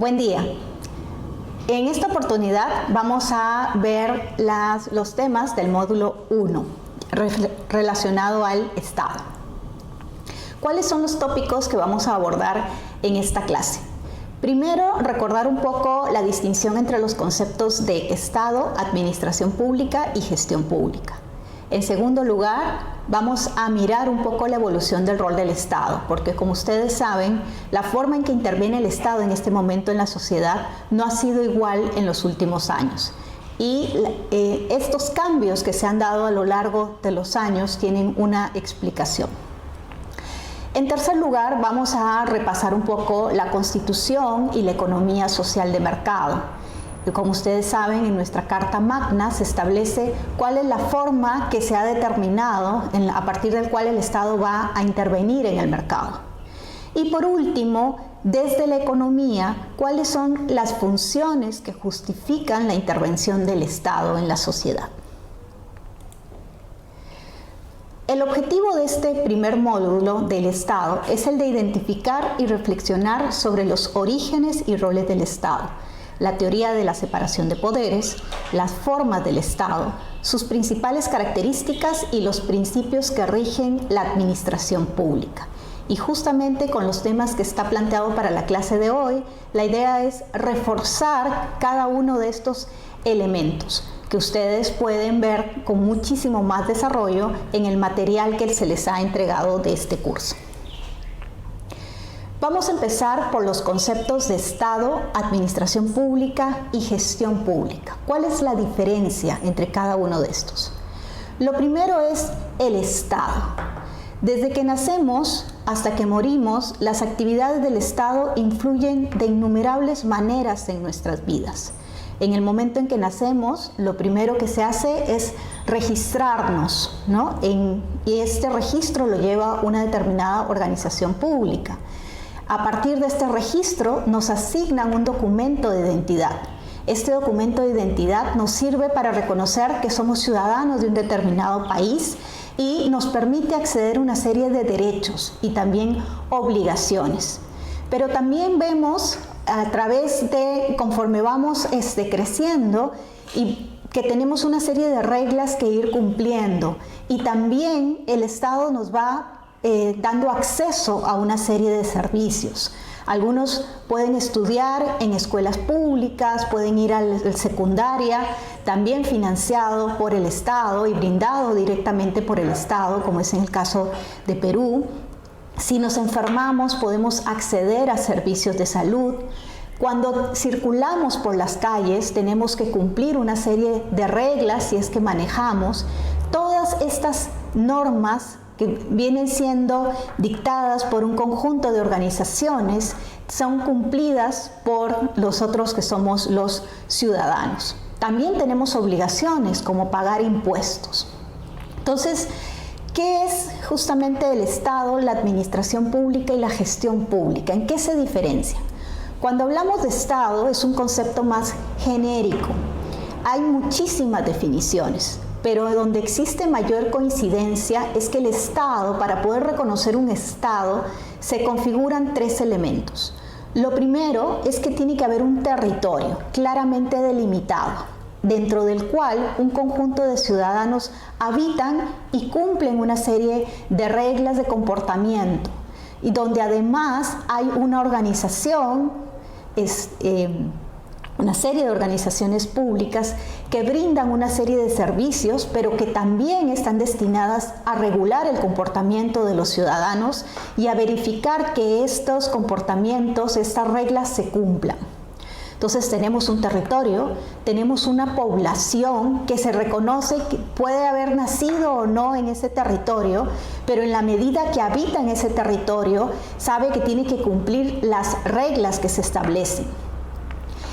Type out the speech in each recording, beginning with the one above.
Buen día. En esta oportunidad vamos a ver los temas del módulo 1 relacionado al Estado. ¿Cuáles son los tópicos que vamos a abordar en esta clase? Primero, recordar un poco la distinción entre los conceptos de Estado, administración pública y gestión pública. En segundo lugar, vamos a mirar un poco la evolución del rol del Estado, porque como ustedes saben, la forma en que interviene el Estado en este momento en la sociedad no ha sido igual en los últimos años. Y estos cambios que se han dado a lo largo de los años tienen una explicación. En tercer lugar, vamos a repasar un poco la Constitución y la economía social de mercado. Y como ustedes saben, en nuestra Carta Magna se establece cuál es la forma que se ha determinado a partir del cual el Estado va a intervenir en el mercado. Y por último, desde la economía, cuáles son las funciones que justifican la intervención del Estado en la sociedad. El objetivo de este primer módulo del Estado es el de identificar y reflexionar sobre los orígenes y roles del Estado, la teoría de la separación de poderes, las formas del Estado, sus principales características y los principios que rigen la administración pública. Y justamente con los temas que está planteado para la clase de hoy, la idea es reforzar cada uno de estos elementos que ustedes pueden ver con muchísimo más desarrollo en el material que se les ha entregado de este curso. Vamos a empezar por los conceptos de Estado, administración pública y gestión pública. ¿Cuál es la diferencia entre cada uno de estos? Lo primero es el Estado. Desde que nacemos hasta que morimos, las actividades del Estado influyen de innumerables maneras en nuestras vidas. En el momento en que nacemos, lo primero que se hace es registrarnos, ¿no? Y este registro lo lleva una determinada organización pública. A partir de este registro nos asignan un documento de identidad. Este documento de identidad nos sirve para reconocer que somos ciudadanos de un determinado país y nos permite acceder a una serie de derechos y también obligaciones. Pero también vemos a través de, conforme vamos creciendo, y que tenemos una serie de reglas que ir cumpliendo. Y también el Estado nos va dando acceso a una serie de servicios. Algunos pueden estudiar en escuelas públicas, pueden ir a la secundaria, también financiado por el Estado y brindado directamente por el Estado, como es en el caso de Perú. Si nos enfermamos, podemos acceder a servicios de salud. Cuando circulamos por las calles, tenemos que cumplir una serie de reglas si es que manejamos. Todas estas normas que vienen siendo dictadas por un conjunto de organizaciones son cumplidas por los otros que somos los ciudadanos. También tenemos obligaciones como pagar impuestos. Entonces, ¿qué es justamente el Estado, la administración pública y la gestión pública? ¿En qué se diferencian? Cuando hablamos de Estado es un concepto más genérico. Hay muchísimas definiciones, pero donde existe mayor coincidencia es que el Estado, para poder reconocer un Estado, se configuran tres elementos. Lo primero es que tiene que haber un territorio claramente delimitado, dentro del cual un conjunto de ciudadanos habitan y cumplen una serie de reglas de comportamiento, y donde además hay una organización, una serie de organizaciones públicas que brindan una serie de servicios, pero que también están destinadas a regular el comportamiento de los ciudadanos y a verificar que estos comportamientos, estas reglas se cumplan. Entonces tenemos un territorio, tenemos una población que se reconoce que puede haber nacido o no en ese territorio, pero en la medida que habita en ese territorio, sabe que tiene que cumplir las reglas que se establecen.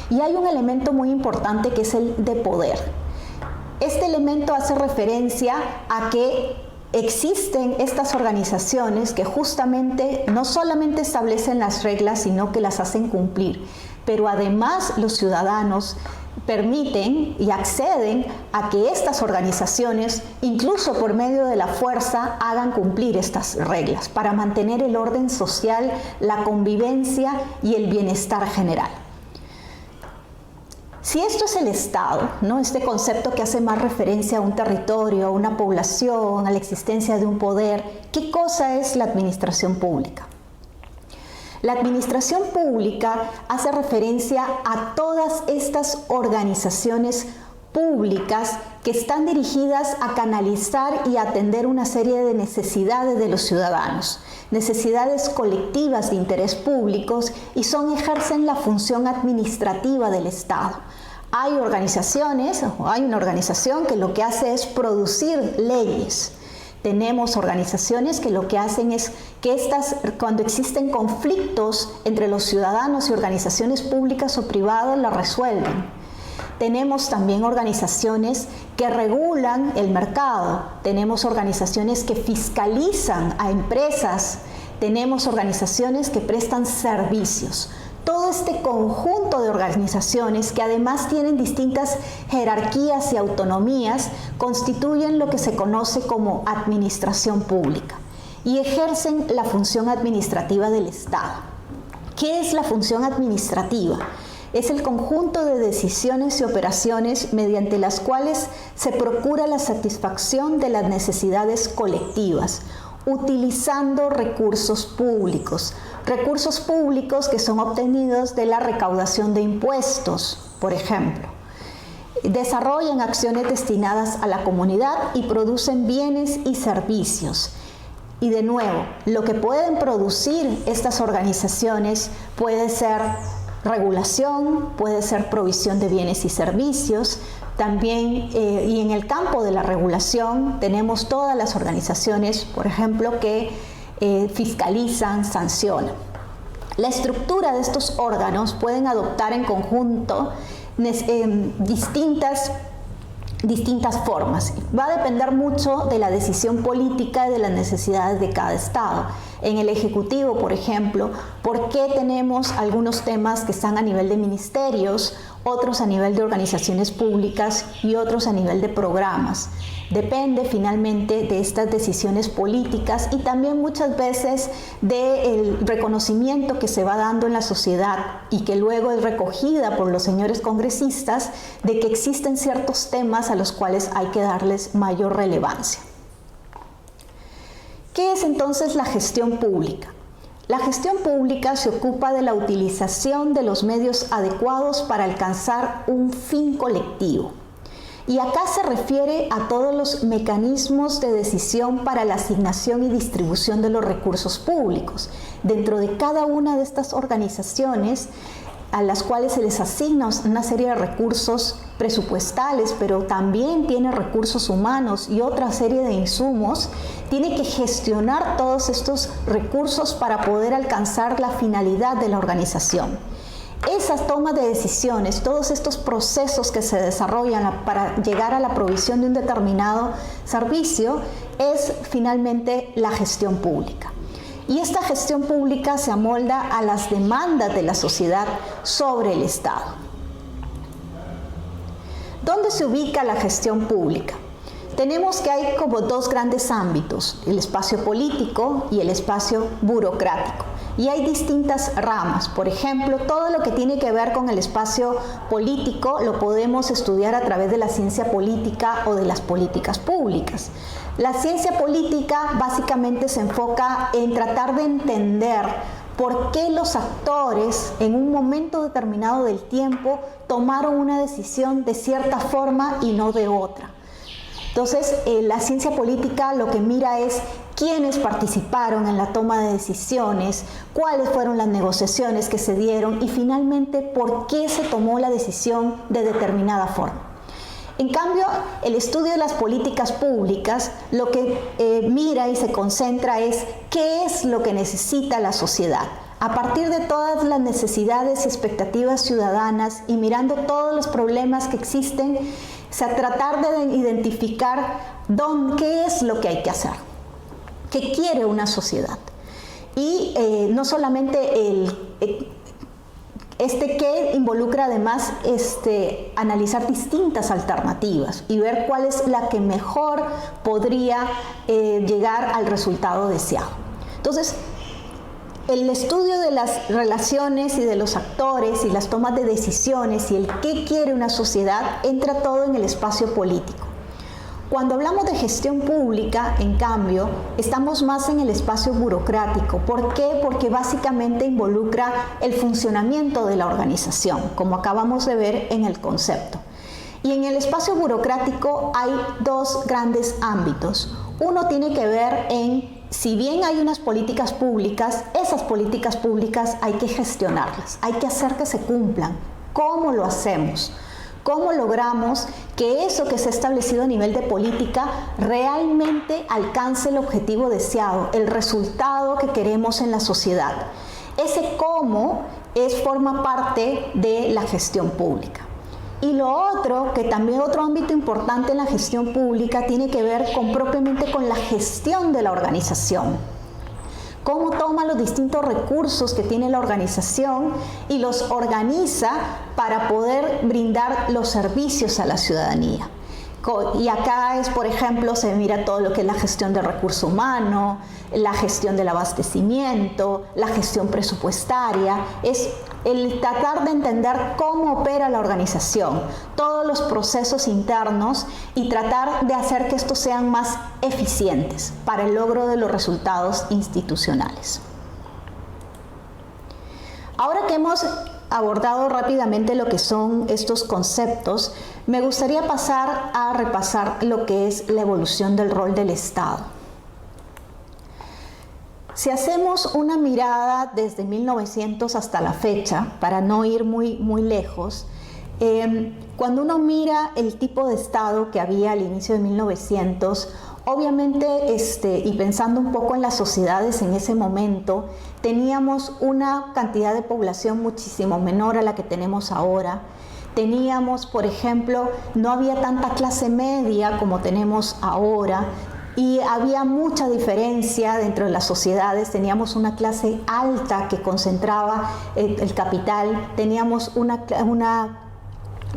Y hay un elemento muy importante que es el de poder. Este elemento hace referencia a que existen estas organizaciones que justamente no solamente establecen las reglas, sino que las hacen cumplir. Pero además los ciudadanos permiten y acceden a que estas organizaciones, incluso por medio de la fuerza, hagan cumplir estas reglas para mantener el orden social, la convivencia y el bienestar general. Si esto es el Estado, ¿no? Este concepto que hace más referencia a un territorio, a una población, a la existencia de un poder, ¿qué cosa es la administración pública? La administración pública hace referencia a todas estas organizaciones públicas que están dirigidas a canalizar y atender una serie de necesidades de los ciudadanos, necesidades colectivas de interés públicos y ejercen la función administrativa del Estado. Hay organizaciones, hay una organización que lo que hace es producir leyes. Tenemos organizaciones que lo que hacen es que cuando existen conflictos entre los ciudadanos y organizaciones públicas o privadas, las resuelven. Tenemos también organizaciones que regulan el mercado, tenemos organizaciones que fiscalizan a empresas, tenemos organizaciones que prestan servicios. Todo este conjunto de organizaciones que además tienen distintas jerarquías y autonomías constituyen lo que se conoce como administración pública y ejercen la función administrativa del Estado. ¿Qué es la función administrativa? Es el conjunto de decisiones y operaciones mediante las cuales se procura la satisfacción de las necesidades colectivas, utilizando recursos públicos que son obtenidos de la recaudación de impuestos, por ejemplo. Desarrollan acciones destinadas a la comunidad y producen bienes y servicios. Y de nuevo, lo que pueden producir estas organizaciones puede ser regulación, puede ser provisión de bienes y servicios. También, y en el campo de la regulación, tenemos todas las organizaciones, por ejemplo, que fiscalizan, sancionan. La estructura de estos órganos pueden adoptar en conjunto distintas formas. Va a depender mucho de la decisión política y de las necesidades de cada Estado. En el Ejecutivo, por ejemplo, ¿por qué tenemos algunos temas que están a nivel de ministerios, otros a nivel de organizaciones públicas y otros a nivel de programas? Depende finalmente de estas decisiones políticas y también muchas veces del reconocimiento que se va dando en la sociedad y que luego es recogida por los señores congresistas de que existen ciertos temas a los cuales hay que darles mayor relevancia. ¿Qué es entonces la gestión pública? La gestión pública se ocupa de la utilización de los medios adecuados para alcanzar un fin colectivo. Y acá se refiere a todos los mecanismos de decisión para la asignación y distribución de los recursos públicos. Dentro de cada una de estas organizaciones, a las cuales se les asigna una serie de recursos presupuestales, pero también tiene recursos humanos y otra serie de insumos, tiene que gestionar todos estos recursos para poder alcanzar la finalidad de la organización. Esas tomas de decisiones, todos estos procesos que se desarrollan para llegar a la provisión de un determinado servicio, es finalmente la gestión pública. Y esta gestión pública se amolda a las demandas de la sociedad sobre el Estado. ¿Dónde se ubica la gestión pública? Tenemos que hay como dos grandes ámbitos, el espacio político y el espacio burocrático. Y hay distintas ramas. Por ejemplo, todo lo que tiene que ver con el espacio político lo podemos estudiar a través de la ciencia política o de las políticas públicas. La ciencia política básicamente se enfoca en tratar de entender por qué los actores en un momento determinado del tiempo tomaron una decisión de cierta forma y no de otra. Entonces, la ciencia política lo que mira es quiénes participaron en la toma de decisiones, cuáles fueron las negociaciones que se dieron y finalmente por qué se tomó la decisión de determinada forma. En cambio, el estudio de las políticas públicas lo que mira y se concentra es qué es lo que necesita la sociedad. A partir de todas las necesidades y expectativas ciudadanas y mirando todos los problemas que existen, tratar de identificar qué es lo que hay que hacer, qué quiere una sociedad. Y no solamente qué involucra además analizar distintas alternativas y ver cuál es la que mejor podría llegar al resultado deseado. Entonces, el estudio de las relaciones y de los actores y las tomas de decisiones y el qué quiere una sociedad entra todo en el espacio político. Cuando hablamos de gestión pública, en cambio, estamos más en el espacio burocrático. ¿Por qué? Porque básicamente involucra el funcionamiento de la organización, como acabamos de ver en el concepto. Y en el espacio burocrático hay dos grandes ámbitos. Uno tiene que ver en, si bien hay unas políticas públicas, esas políticas públicas hay que gestionarlas, hay que hacer que se cumplan. ¿Cómo lo hacemos? ¿Cómo logramos que eso que se ha establecido a nivel de política realmente alcance el objetivo deseado, el resultado que queremos en la sociedad? Ese cómo forma parte de la gestión pública. Y lo otro, que también otro ámbito importante en la gestión pública, tiene que ver propiamente con la gestión de la organización. Cómo toma los distintos recursos que tiene la organización y los organiza para poder brindar los servicios a la ciudadanía. Y acá es, por ejemplo, se mira todo lo que es la gestión del recurso humano, la gestión del abastecimiento, la gestión presupuestaria. Es el tratar de entender cómo opera la organización, todos los procesos internos y tratar de hacer que estos sean más eficientes para el logro de los resultados institucionales. Ahora que hemos abordado rápidamente lo que son estos conceptos, me gustaría pasar a repasar lo que es la evolución del rol del Estado. Si hacemos una mirada desde 1900 hasta la fecha, para no ir muy lejos, cuando uno mira el tipo de Estado que había al inicio de 1900, obviamente, y pensando un poco en las sociedades en ese momento, teníamos una cantidad de población muchísimo menor a la que tenemos ahora. Teníamos, por ejemplo, no había tanta clase media como tenemos ahora, y había mucha diferencia dentro de las sociedades. Teníamos una clase alta que concentraba el capital, teníamos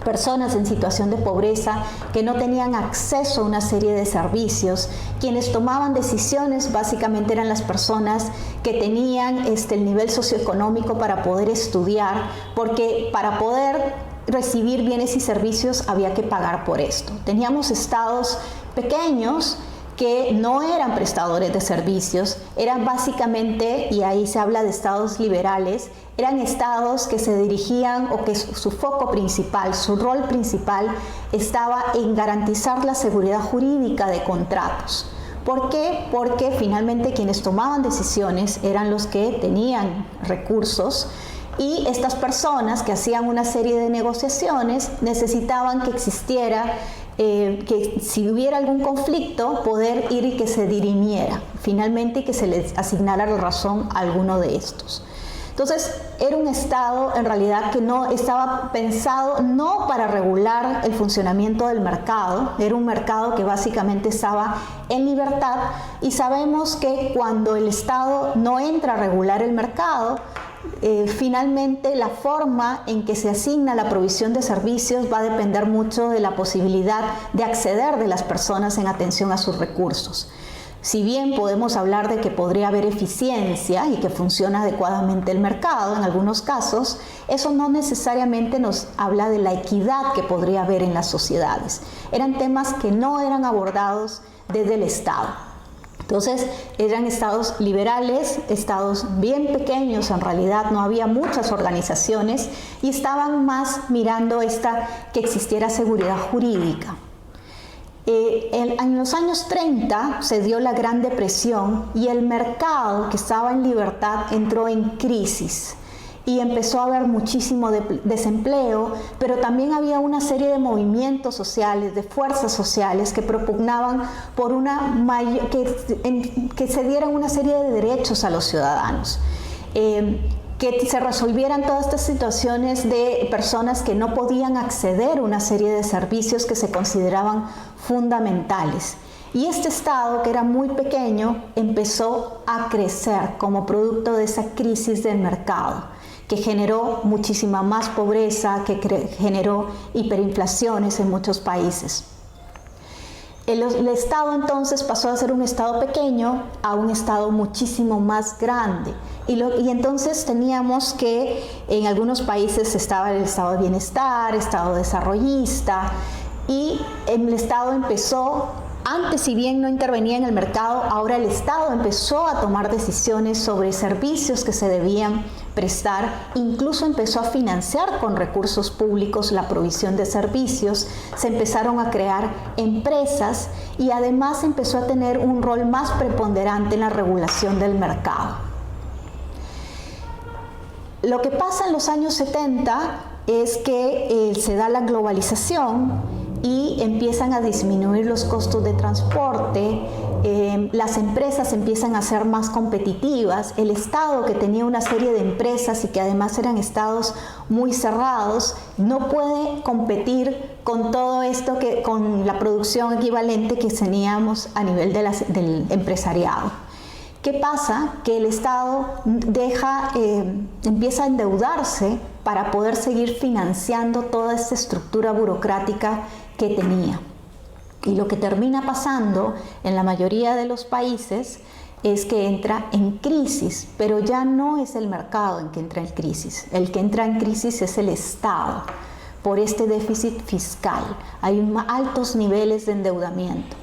personas en situación de pobreza que no tenían acceso a una serie de servicios. Quienes tomaban decisiones básicamente eran las personas que tenían el nivel socioeconómico para poder estudiar, porque para poder recibir bienes y servicios había que pagar por esto. Teníamos estados pequeños que no eran prestadores de servicios, eran básicamente, y ahí se habla de estados liberales, eran estados que se dirigían o que su foco principal, su rol principal estaba en garantizar la seguridad jurídica de contratos. ¿Por qué? Porque finalmente quienes tomaban decisiones eran los que tenían recursos, y estas personas que hacían una serie de negociaciones necesitaban que existiera, que si hubiera algún conflicto, poder ir y que se dirimiera finalmente y que se les asignara la razón a alguno de estos. Entonces, era un Estado en realidad que no estaba pensado no para regular el funcionamiento del mercado, era un mercado que básicamente estaba en libertad, y sabemos que cuando el Estado no entra a regular el mercado, finalmente la forma en que se asigna la provisión de servicios va a depender mucho de la posibilidad de acceder de las personas en atención a sus recursos. Si bien podemos hablar de que podría haber eficiencia y que funciona adecuadamente el mercado en algunos casos, eso no necesariamente nos habla de la equidad que podría haber en las sociedades. Eran temas que no eran abordados desde el Estado. Entonces, eran estados liberales, estados bien pequeños, en realidad no había muchas organizaciones, y estaban más mirando que existiera seguridad jurídica. En los años 30 se dio la Gran Depresión y el mercado, que estaba en libertad, entró en crisis. Y empezó a haber muchísimo desempleo, pero también había una serie de movimientos sociales, de fuerzas sociales que propugnaban por que se dieran una serie de derechos a los ciudadanos, que se resolvieran todas estas situaciones de personas que no podían acceder a una serie de servicios que se consideraban fundamentales. Y este Estado, que era muy pequeño, empezó a crecer como producto de esa crisis del mercado, que generó muchísima más pobreza, que generó hiperinflaciones en muchos países. El Estado entonces pasó a ser un Estado pequeño a un Estado muchísimo más grande. Y entonces teníamos que en algunos países estaba el Estado de bienestar, Estado desarrollista, y el Estado empezó, antes si bien no intervenía en el mercado, ahora el Estado empezó a tomar decisiones sobre servicios que se debían prestar, incluso empezó a financiar con recursos públicos la provisión de servicios, se empezaron a crear empresas y además empezó a tener un rol más preponderante en la regulación del mercado. Lo que pasa en los años 70 es que se da la globalización y empiezan a disminuir los costos de transporte, las empresas empiezan a ser más competitivas, el Estado, que tenía una serie de empresas y que además eran estados muy cerrados, no puede competir con todo esto, con la producción equivalente que teníamos a nivel del empresariado. ¿Qué pasa? Que el Estado empieza a endeudarse para poder seguir financiando toda esta estructura burocrática que tenía. Y lo que termina pasando en la mayoría de los países es que entra en crisis, pero ya no es el mercado en que entra en crisis. El que entra en crisis es el Estado, por este déficit fiscal. Hay altos niveles de endeudamiento.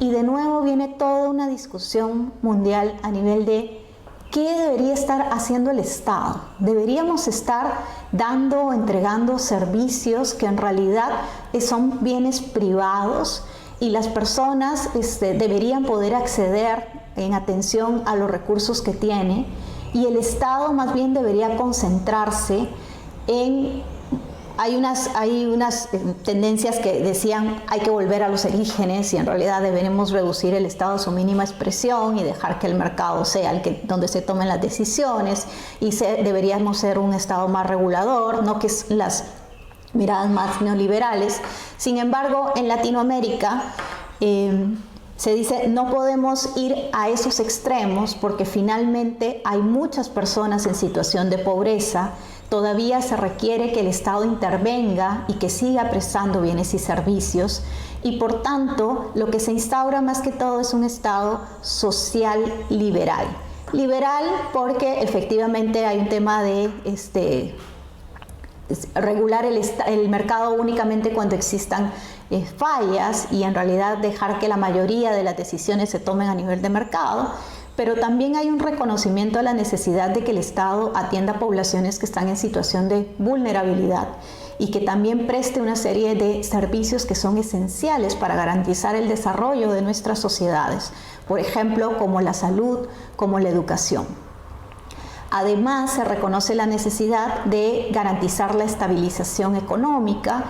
Y de nuevo viene toda una discusión mundial a nivel de ¿qué debería estar haciendo el Estado? ¿Deberíamos estar dando o entregando servicios que en realidad son bienes privados y las personas deberían poder acceder en atención a los recursos que tiene? Y el Estado más bien debería concentrarse en... Hay unas tendencias que decían hay que volver a los orígenes y en realidad deberemos reducir el Estado a su mínima expresión y dejar que el mercado sea donde se tomen las decisiones y deberíamos ser un Estado más regulador, no que es las miradas más neoliberales. Sin embargo, en Latinoamérica se dice no podemos ir a esos extremos porque finalmente hay muchas personas en situación de pobreza. Todavía se requiere que el Estado intervenga y que siga prestando bienes y servicios y por tanto lo que se instaura más que todo es un Estado social liberal. Liberal porque efectivamente hay un tema de regular el mercado únicamente cuando existan fallas y en realidad dejar que la mayoría de las decisiones se tomen a nivel de mercado. Pero también hay un reconocimiento a la necesidad de que el Estado atienda a poblaciones que están en situación de vulnerabilidad y que también preste una serie de servicios que son esenciales para garantizar el desarrollo de nuestras sociedades, por ejemplo, como la salud, como la educación. Además, se reconoce la necesidad de garantizar la estabilización económica,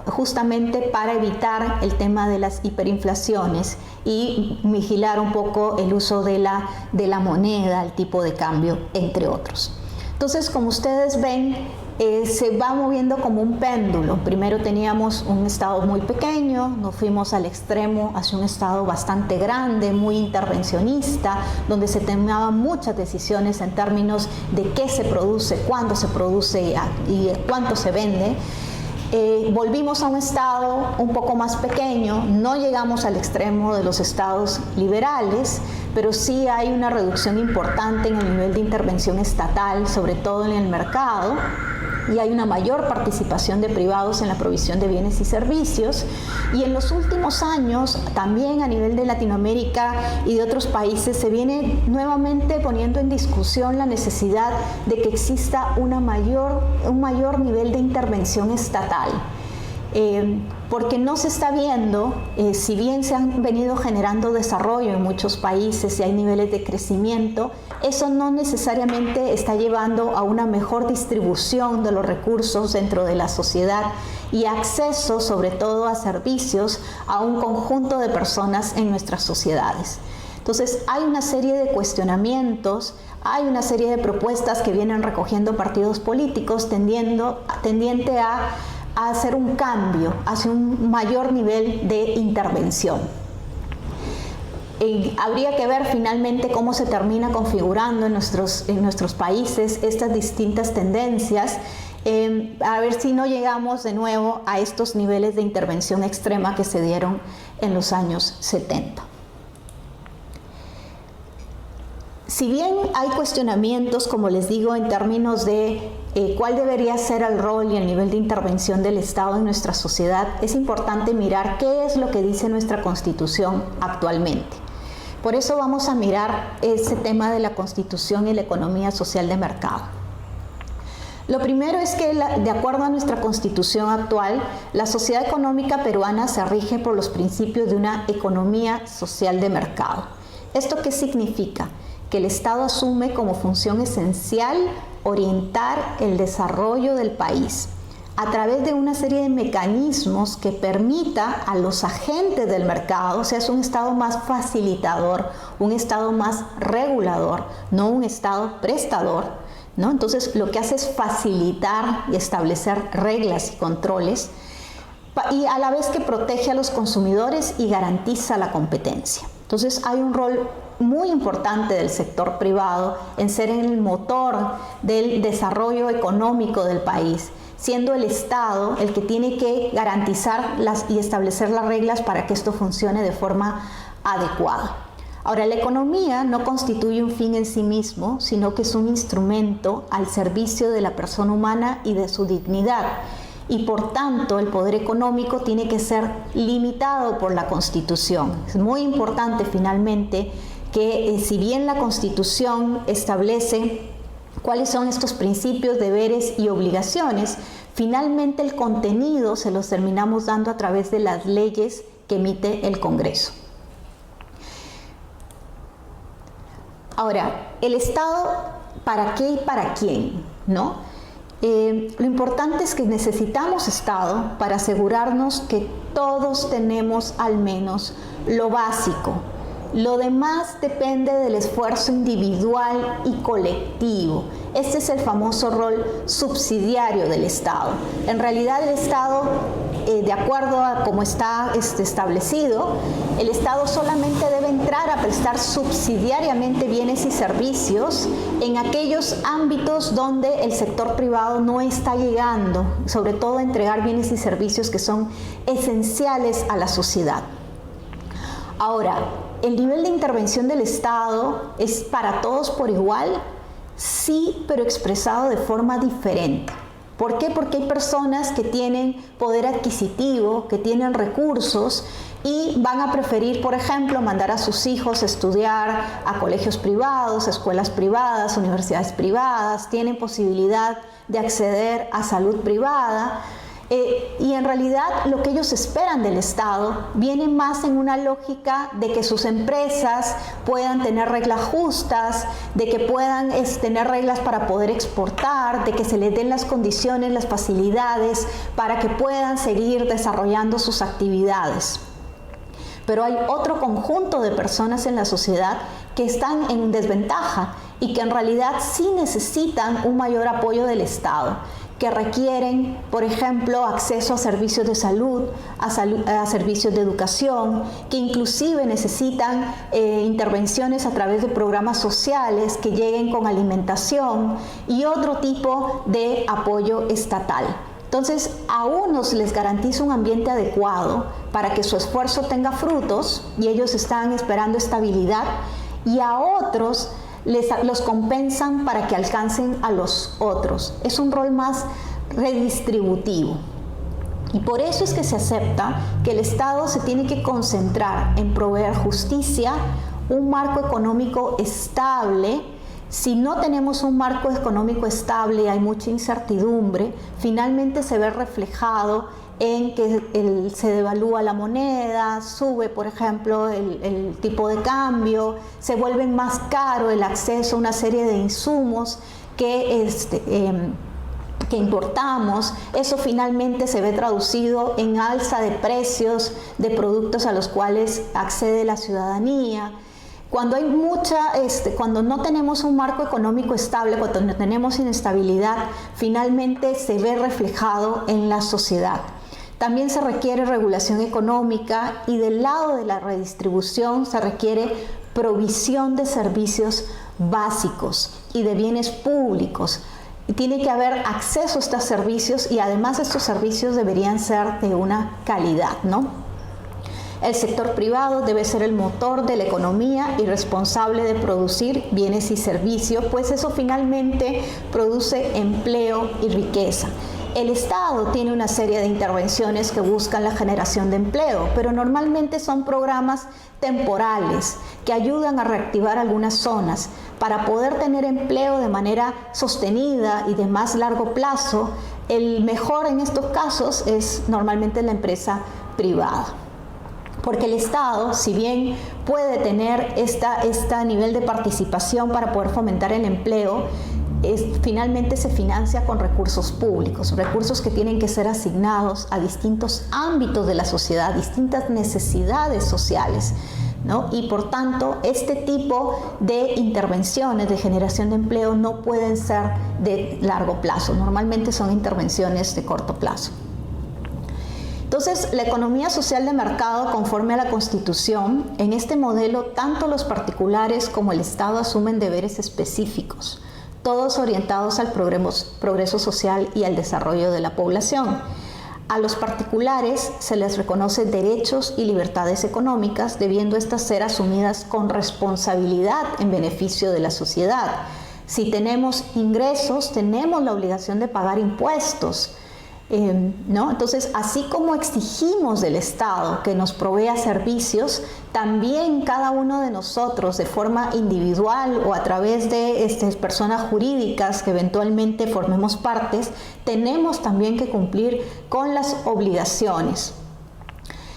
justamente para evitar el tema de las hiperinflaciones y vigilar un poco el uso de la moneda, el tipo de cambio, entre otros. Entonces, como ustedes ven, se va moviendo como un péndulo. Primero teníamos un Estado muy pequeño, nos fuimos al extremo hacia un Estado bastante grande, muy intervencionista, donde se tomaban muchas decisiones en términos de qué se produce, cuándo se produce y cuánto se vende. Volvimos a un Estado un poco más pequeño, no llegamos al extremo de los estados liberales, pero sí hay una reducción importante en el nivel de intervención estatal, sobre todo en el mercado, y hay una mayor participación de privados en la provisión de bienes y servicios. Y en los últimos años, también a nivel de Latinoamérica y de otros países, se viene nuevamente poniendo en discusión la necesidad de que exista un mayor nivel de intervención estatal. Porque no se está viendo, si bien se han venido generando desarrollo en muchos países y hay niveles de crecimiento, eso no necesariamente está llevando a una mejor distribución de los recursos dentro de la sociedad y acceso sobre todo a servicios a un conjunto de personas en nuestras sociedades. Entonces hay una serie de cuestionamientos, hay una serie de propuestas que vienen recogiendo partidos políticos tendiente a hacer un cambio hacia un mayor nivel de intervención. Habría que ver finalmente cómo se termina configurando en nuestros países estas distintas tendencias a ver si no llegamos de nuevo a estos niveles de intervención extrema que se dieron en los años 70. Si bien hay cuestionamientos, como les digo, en términos de cuál debería ser el rol y el nivel de intervención del Estado en nuestra sociedad, es importante mirar qué es lo que dice nuestra Constitución actualmente. Por eso vamos a mirar ese tema de la Constitución y la economía social de mercado. Lo primero es que, de acuerdo a nuestra Constitución actual, la sociedad económica peruana se rige por los principios de una economía social de mercado. ¿Esto qué significa? Que el Estado asume como función esencial orientar el desarrollo del país a través de una serie de mecanismos que permita a los agentes del mercado, o sea, es un Estado más facilitador, un Estado más regulador, no un Estado prestador, ¿no? Entonces, lo que hace es facilitar y establecer reglas y controles, y a la vez que protege a los consumidores y garantiza la competencia. Entonces, hay un rol muy importante del sector privado en ser el motor del desarrollo económico del país, siendo el Estado el que tiene que garantizar y establecer las reglas para que esto funcione de forma adecuada. Ahora, la economía no constituye un fin en sí mismo, sino que es un instrumento al servicio de la persona humana y de su dignidad. Y por tanto, el poder económico tiene que ser limitado por la Constitución. Es muy importante finalmente que si bien la Constitución establece cuáles son estos principios, deberes y obligaciones, finalmente el contenido se los terminamos dando a través de las leyes que emite el Congreso. Ahora, el Estado, ¿para qué y para quién? ¿No? Lo importante es que necesitamos Estado para asegurarnos que todos tenemos al menos lo básico. Lo demás depende del esfuerzo individual y colectivo. Este es el famoso rol subsidiario del Estado. En realidad el Estado, de acuerdo a cómo está establecido, el Estado solamente debe entrar a prestar subsidiariamente bienes y servicios en aquellos ámbitos donde el sector privado no está llegando, sobre todo a entregar bienes y servicios que son esenciales a la sociedad. Ahora, ¿el nivel de intervención del Estado es para todos por igual? Sí, pero expresado de forma diferente. ¿Por qué? Porque hay personas que tienen poder adquisitivo, que tienen recursos y van a preferir, por ejemplo, mandar a sus hijos a estudiar a colegios privados, escuelas privadas, universidades privadas, tienen posibilidad de acceder a salud privada. Y en realidad lo que ellos esperan del Estado viene más en una lógica de que sus empresas puedan tener reglas justas, de que puedan tener reglas para poder exportar, de que se les den las condiciones, las facilidades para que puedan seguir desarrollando sus actividades. Pero hay otro conjunto de personas en la sociedad que están en desventaja y que en realidad sí necesitan un mayor apoyo del Estado, que requieren, por ejemplo, acceso a servicios de salud, a servicios de educación, que inclusive necesitan intervenciones a través de programas sociales que lleguen con alimentación y otro tipo de apoyo estatal. Entonces, a unos les garantiza un ambiente adecuado para que su esfuerzo tenga frutos y ellos están esperando estabilidad, y a otros los compensan para que alcancen a los otros. Es un rol más redistributivo. Y por eso es que se acepta que el Estado se tiene que concentrar en proveer justicia, un marco económico estable. Si no tenemos un marco económico estable, hay mucha incertidumbre, finalmente se ve reflejado en que se devalúa la moneda, sube, por ejemplo, el tipo de cambio, se vuelve más caro el acceso a una serie de insumos que importamos. Eso finalmente se ve traducido en alza de precios de productos a los cuales accede la ciudadanía. Cuando hay cuando no tenemos un marco económico estable, cuando no tenemos inestabilidad, finalmente se ve reflejado en la sociedad. También se requiere regulación económica y del lado de la redistribución se requiere provisión de servicios básicos y de bienes públicos. Tiene que haber acceso a estos servicios y además estos servicios deberían ser de una calidad, ¿no? El sector privado debe ser el motor de la economía y responsable de producir bienes y servicios, pues eso finalmente produce empleo y riqueza. El Estado tiene una serie de intervenciones que buscan la generación de empleo, pero normalmente son programas temporales que ayudan a reactivar algunas zonas. Para poder tener empleo de manera sostenida y de más largo plazo, el mejor en estos casos es normalmente la empresa privada. Porque el Estado, si bien puede tener este nivel de participación para poder fomentar el empleo, finalmente se financia con recursos públicos, recursos que tienen que ser asignados a distintos ámbitos de la sociedad, distintas necesidades sociales, ¿no? Y por tanto, este tipo de intervenciones de generación de empleo no pueden ser de largo plazo, normalmente son intervenciones de corto plazo. Entonces, la economía social de mercado, conforme a la Constitución, en este modelo, tanto los particulares como el Estado asumen deberes específicos, todos orientados al progreso social y al desarrollo de la población. A los particulares se les reconoce derechos y libertades económicas, debiendo estas ser asumidas con responsabilidad en beneficio de la sociedad. Si tenemos ingresos, tenemos la obligación de pagar impuestos, ¿no? Entonces, así como exigimos del Estado que nos provea servicios, también cada uno de nosotros, de forma individual o a través de personas jurídicas que eventualmente formemos partes, tenemos también que cumplir con las obligaciones.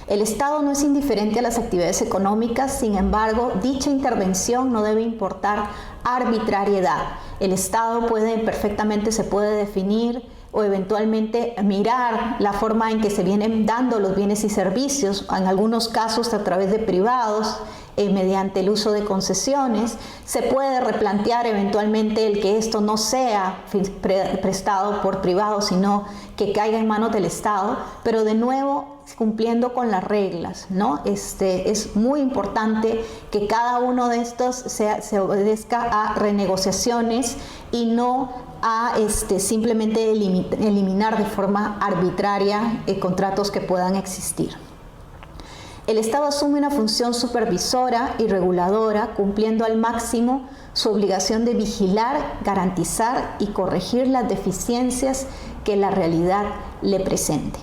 El Estado no es indiferente a las actividades económicas, sin embargo, dicha intervención no debe importar arbitrariedad. El Estado perfectamente se puede definir o eventualmente mirar la forma en que se vienen dando los bienes y servicios, en algunos casos a través de privados, mediante el uso de concesiones. Se puede replantear eventualmente el que esto no sea prestado por privados, sino que caiga en manos del Estado, pero de nuevo cumpliendo con las reglas, ¿no? Es muy importante que cada uno de estos se obedezca a renegociaciones y no a simplemente eliminar de forma arbitraria contratos que puedan existir. El Estado asume una función supervisora y reguladora, cumpliendo al máximo su obligación de vigilar, garantizar y corregir las deficiencias que la realidad le presente.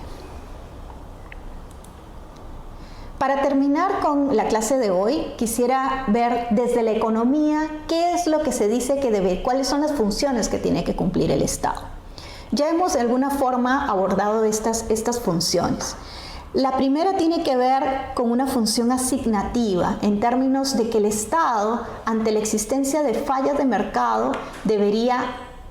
Para terminar con la clase de hoy, quisiera ver desde la economía qué es lo que se dice que debe, cuáles son las funciones que tiene que cumplir el Estado. Ya hemos de alguna forma abordado estas funciones. La primera tiene que ver con una función asignativa, en términos de que el Estado, ante la existencia de fallas de mercado, debería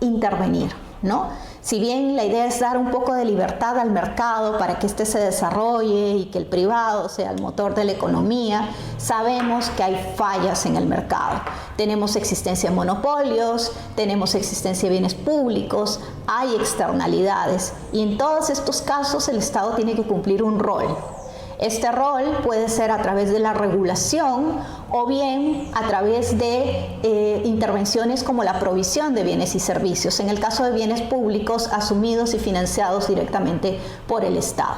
intervenir, ¿no? Si bien la idea es dar un poco de libertad al mercado para que éste se desarrolle y que el privado sea el motor de la economía, sabemos que hay fallas en el mercado. Tenemos existencia de monopolios, tenemos existencia de bienes públicos, hay externalidades y en todos estos casos el Estado tiene que cumplir un rol. Este rol puede ser a través de la regulación o bien a través de intervenciones como la provisión de bienes y servicios, en el caso de bienes públicos asumidos y financiados directamente por el Estado.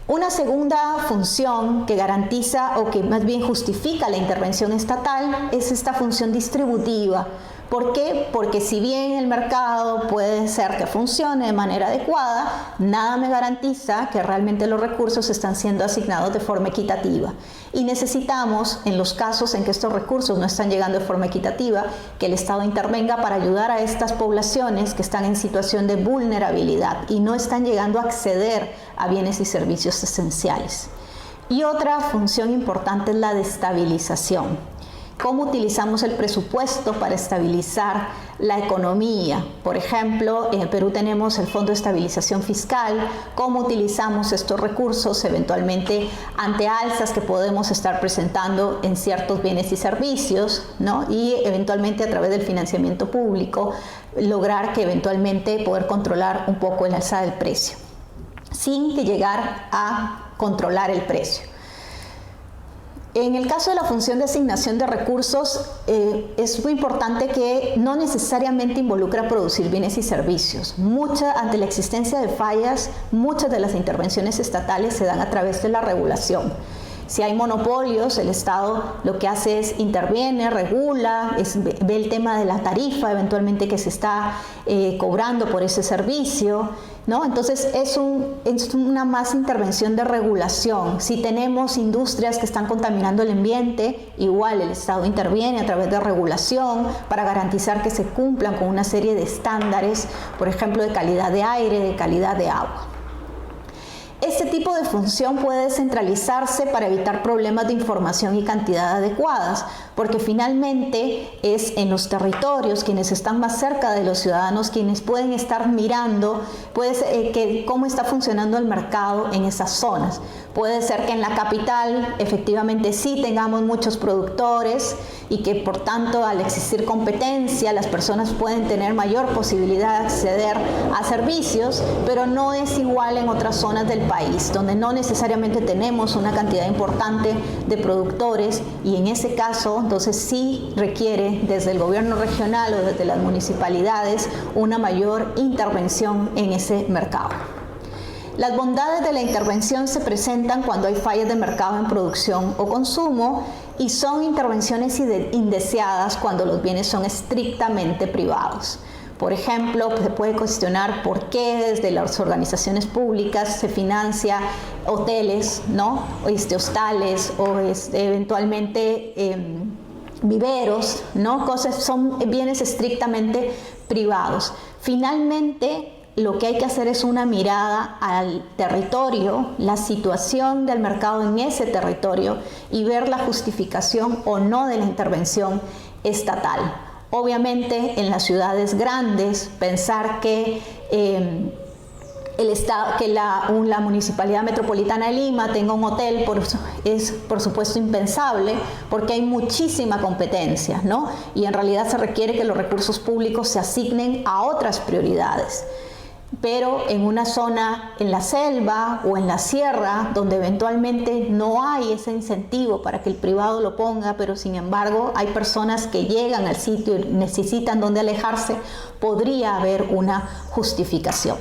Una segunda función que garantiza o que más bien justifica la intervención estatal es esta función distributiva. ¿Por qué? Porque si bien el mercado puede ser que funcione de manera adecuada, nada me garantiza que realmente los recursos están siendo asignados de forma equitativa. Y necesitamos, en los casos en que estos recursos no están llegando de forma equitativa, que el Estado intervenga para ayudar a estas poblaciones que están en situación de vulnerabilidad y no están llegando a acceder a bienes y servicios esenciales. Y otra función importante es la de estabilización. ¿Cómo utilizamos el presupuesto para estabilizar la economía? Por ejemplo, en el Perú tenemos el Fondo de Estabilización Fiscal. ¿Cómo utilizamos estos recursos eventualmente ante alzas que podemos estar presentando en ciertos bienes y servicios, ¿no? Y eventualmente a través del financiamiento público lograr que eventualmente poder controlar un poco el alza del precio, sin que llegar a controlar el precio. En el caso de la función de asignación de recursos, es muy importante que no necesariamente involucra producir bienes y servicios. Ante la existencia de fallas, muchas de las intervenciones estatales se dan a través de la regulación. Si hay monopolios, el Estado lo que hace es interviene, regula, ve el tema de la tarifa eventualmente que se está cobrando por ese servicio, ¿no? Entonces es una más intervención de regulación. Si tenemos industrias que están contaminando el ambiente, igual el Estado interviene a través de regulación para garantizar que se cumplan con una serie de estándares, por ejemplo, de calidad de aire, de calidad de agua. Este tipo de función puede descentralizarse para evitar problemas de información y cantidad adecuadas, porque finalmente es en los territorios quienes están más cerca de los ciudadanos quienes pueden estar mirando cómo está funcionando el mercado en esas zonas. Puede ser que en la capital efectivamente sí tengamos muchos productores y que por tanto al existir competencia las personas pueden tener mayor posibilidad de acceder a servicios, pero no es igual en otras zonas del país, donde no necesariamente tenemos una cantidad importante de productores y en ese caso entonces sí requiere desde el gobierno regional o desde las municipalidades una mayor intervención en ese mercado. Las bondades de la intervención se presentan cuando hay fallas de mercado en producción o consumo y son intervenciones indeseadas cuando los bienes son estrictamente privados. Por ejemplo, se puede cuestionar por qué desde las organizaciones públicas se financia hoteles, ¿no? Hostales o eventualmente viveros, ¿no? Son bienes estrictamente privados. Finalmente, lo que hay que hacer es una mirada al territorio, la situación del mercado en ese territorio y ver la justificación o no de la intervención estatal. Obviamente en las ciudades grandes pensar que la Municipalidad Metropolitana de Lima tenga un hotel es por supuesto impensable porque hay muchísima competencia, ¿no? Y en realidad se requiere que los recursos públicos se asignen a otras prioridades. Pero en una zona en la selva o en la sierra donde eventualmente no hay ese incentivo para que el privado lo ponga, pero sin embargo hay personas que llegan al sitio y necesitan dónde alejarse, podría haber una justificación.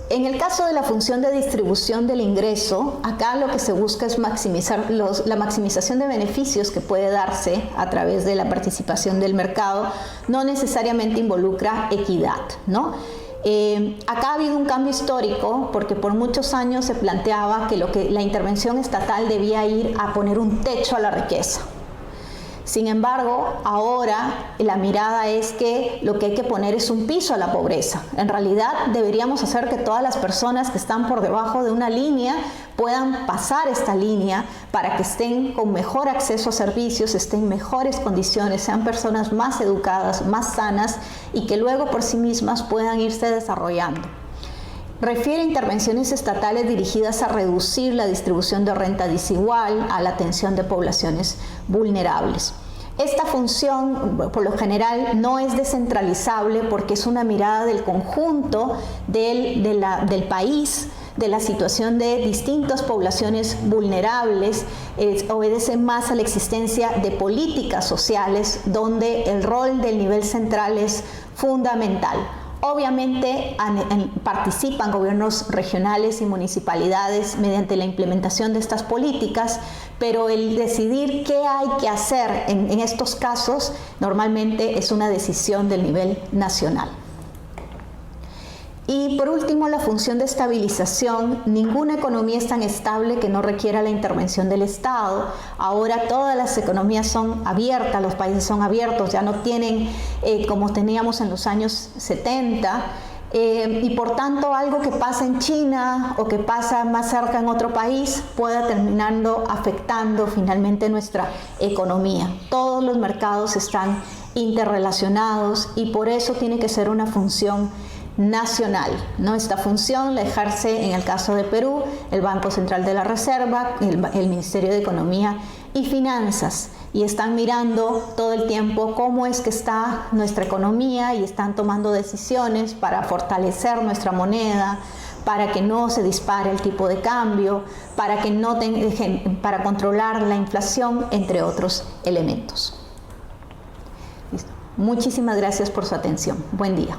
En el caso de la función de distribución del ingreso, acá lo que se busca es maximizar la maximización de beneficios que puede darse a través de la participación del mercado, no necesariamente involucra equidad, ¿no? Acá ha habido un cambio histórico porque por muchos años se planteaba que la intervención estatal debía ir a poner un techo a la riqueza. Sin embargo, ahora la mirada es que lo que hay que poner es un piso a la pobreza. En realidad deberíamos hacer que todas las personas que están por debajo de una línea puedan pasar esta línea para que estén con mejor acceso a servicios, estén en mejores condiciones, sean personas más educadas, más sanas y que luego por sí mismas puedan irse desarrollando. Refiere a intervenciones estatales dirigidas a reducir la distribución de renta desigual, a la atención de poblaciones vulnerables. Esta función, por lo general, no es descentralizable porque es una mirada del conjunto del país, de la situación de distintas poblaciones vulnerables, obedece más a la existencia de políticas sociales donde el rol del nivel central es fundamental. Obviamente participan gobiernos regionales y municipalidades mediante la implementación de estas políticas, pero el decidir qué hay que hacer en estos casos normalmente es una decisión del nivel nacional. Y por último, la función de estabilización. Ninguna economía es tan estable que no requiera la intervención del Estado. Ahora todas las economías son abiertas, los países son abiertos, ya no tienen como teníamos en los años 70. Y por tanto algo que pasa en China o que pasa más cerca en otro país pueda terminando afectando finalmente nuestra economía. Todos los mercados están interrelacionados y por eso tiene que ser una función nacional, ¿no? Esta función la ejerce en el caso de Perú el Banco Central de la Reserva, el Ministerio de Economía y Finanzas, y están mirando todo el tiempo cómo es que está nuestra economía y están tomando decisiones para fortalecer nuestra moneda, para que no se dispare el tipo de cambio, para controlar la inflación, entre otros elementos. Listo. Muchísimas gracias por su atención. Buen día.